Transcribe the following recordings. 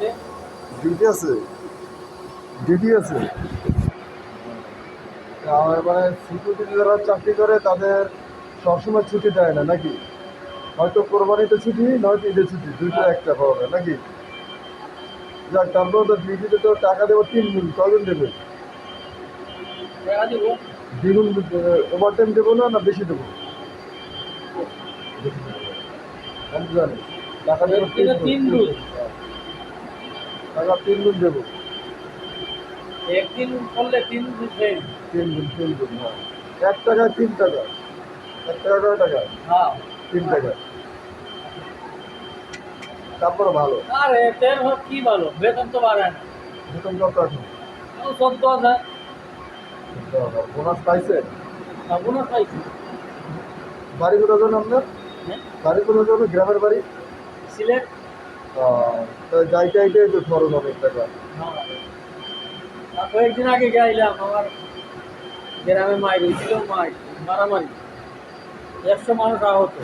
আছে। ডিউটি আছে, ডিউটি আছে। মানে সিকিউরিটি যারা চাকরি করে তাদের সবসময় ছুটি দেয় না নাকি? হয়তো কোরবানিতে ছুটি, নয়তো ঈদের ছুটি, দুইটা একটা পাবে নাকি? যাক, তারপর তো ডিউটিতে তো টাকা দেবো 3 গুণ, কয়গুণ দেবে? টাকা দিব। দ্বিগুণ। ওভার টাইম দেবো না, না বেশি দেবো? বেশি দেবো। আমি তো জানি টাকা দেবো একদিনে 3 3 গুণ। গুণ। টাকা 3 গুণ দেবো। একদিন করলে 3 গুণ দেন। 3 গুণ, 3 গুণ, হ্যাঁ। 1 টাকায় 3 টাকা। 1 টাকা কয় টাকা? হ্যাঁ। 3 টাকা। তারপরে ভালো। আরে এর হোক কি ভালো, বেতন তো বাড়ায় না। বেতন কত এখন? 14,000। বোনাস পাইছে? বোনাস পাইছি। বাড়ি কোথাও যান আপনার? হ্যাঁ, বাড়ি কোথাও যাবে? গ্রামের বাড়ি? সিলেট। তো যাইতে আইতে তো খরচ অনেক টাকা। কয়েকদিন আগে গেলাম, আমার গ্রামে মাইর হয়েছিল, মারামারি, 100 মানুষ আহত।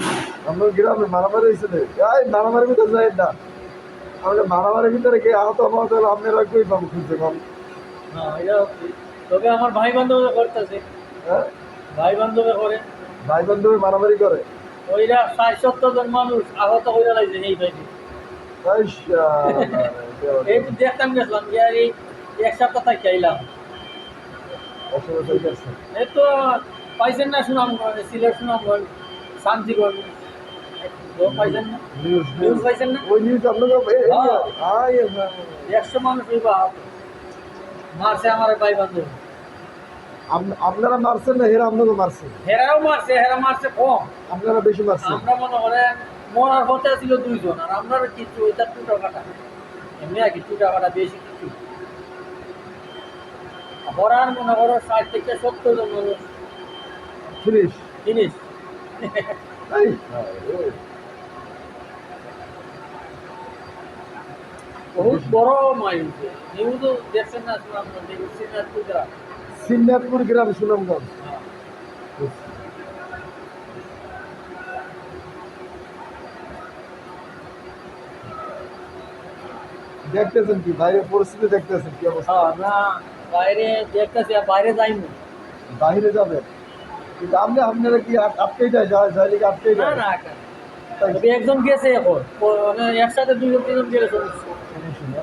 আপনার গ্রামে মারামারি হয়েছিল? এই মারামারির ভিতরে যাই না। আমাদের মারামারির ভিতরে গিয়ে আহত আমার হলে আপনারা কই পাবো খুঁজতে পাবো? হ্যাঁ, এটা হচ্ছে। তবে আমার ভাই বান্ধব করতেছে, হ্যাঁ, ভাই বান্ধবে করে। ভাই বান্ধবী মারামারি করে? ওইরা 60-70 জন মানুষ আহত হয়ে লাগছে এই ভাইটি। এই এই তো দেখতাম গেছিলাম, গিয়ে এই 1 সপ্তাহ থেকে খাইলাম। এই তো পাইছেন না সুনামগঞ্জ, সিলেট সুনামগঞ্জ, শান্তিগঞ্জ, পাইছেন না? নিউজ পাইছেন না? ওই নিউজ আপনাকে হ্যাঁ। 100 মানুষ হইবা আহত। মারছে আমার ভাই বান্ধব। আপনারা মারছেন না হেরা আপনাকে মারছে? হেরাও মারছে, হেরা মারছে কম। আপনারা বেশি মারছেন? আমরা মনে করেন মরার হতে ছিল 2 জন, আর আমরা কিছু ওইটা টুটা কাটা, এমনি আর কি টুটা কাটা, বেশি কিছু। মরার মনে করো 60 থেকে 70 জন মানুষ ফিনিশ। জিনিস। এই বহুত বড় মাইল হয়েছে। নিউজও দেখছেন না, শুনলাম দেখছি না টুটা। সিন্নাতপুর গ্রাম, সুনামগঞ্জ। দেখতেছেন কি বাইরের পরিস্থিতি, দেখতেছেন কি অবস্থা? হ্যাঁ, না বাইরে দেখতেছি, আর বাইরে যাইনি। বাইরে যাবেন কিন্তু আপনারা কি আটকেই যাইলে কি আটকেই না যায়? না, তবে একজন গেছে এখন, মানে একসাথে 2 জন 3 জন গেলে সমস্যা। সমস্যা না।